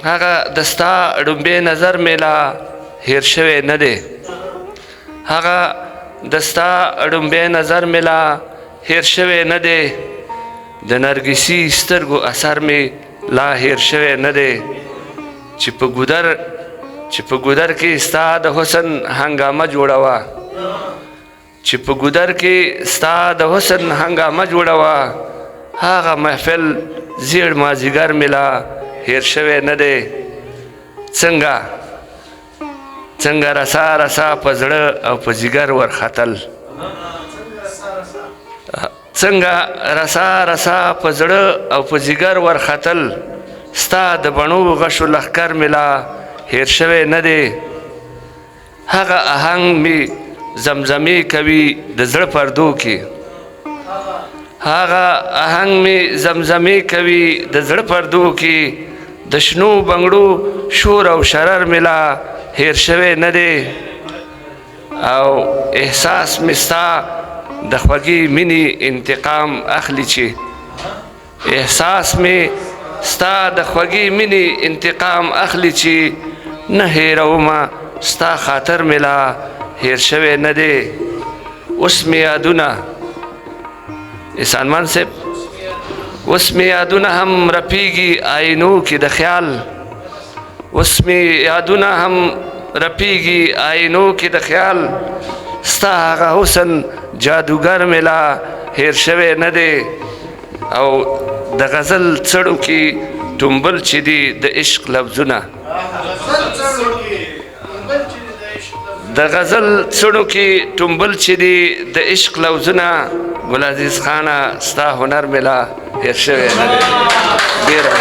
هغه د ستا ړومبی نظر مې لا هیر شوی نه دی هغه د ستا ړومبی نظر مې لا هیر شوی نه دی د نرګسي سترګو اثر مې لا هیر شوی نه دی چې په ګودر کې ستا د حسن هنګامه جوړه وه چې په ګودر کې ستا د حسن هنګامه جوړه وه هغه محفل زیړ مازدیګر مې لا هیر شوی نه دی څنګه رسا رسا په زړه او په ځیګر ورختل څنګه رسا رسا په زړه او په ځیګر ورختل ستا د بڼو غشو لښکر مې لا هیر شوی نه دی هغه آهنګ مې زمزمې کوي د زړه پردو کې هغه آهنګ مې زمزمې کوي د زړه پردو کې د شنو بنګړو شور او شرر مې لا هیر شوی نه دی او احساس مې ستا د خوږې مینې انتقام اخلي چې احساس مې ستا د خوږې مینې انتقام اخلي چې نه هیرومه ستا خاطر مې لا هیر شوی نه دی اوس مې یادونه احسان صاحب اوس مې یادونه هم رپیږي آینو کې د خیال اوس مې یادونه هم رپیږي آینو کې د خیال ستا هغه حسن جادوګر مې لا هیر شوی نه دی او د غزل څړو کې ټومبل چې دي د عشق لفظونه د غزل څړو کې ټومبل چې دي د عشق لفظونه ګل عزیز خانه ستا هنر مې لا هیر شوی نه دی ډېره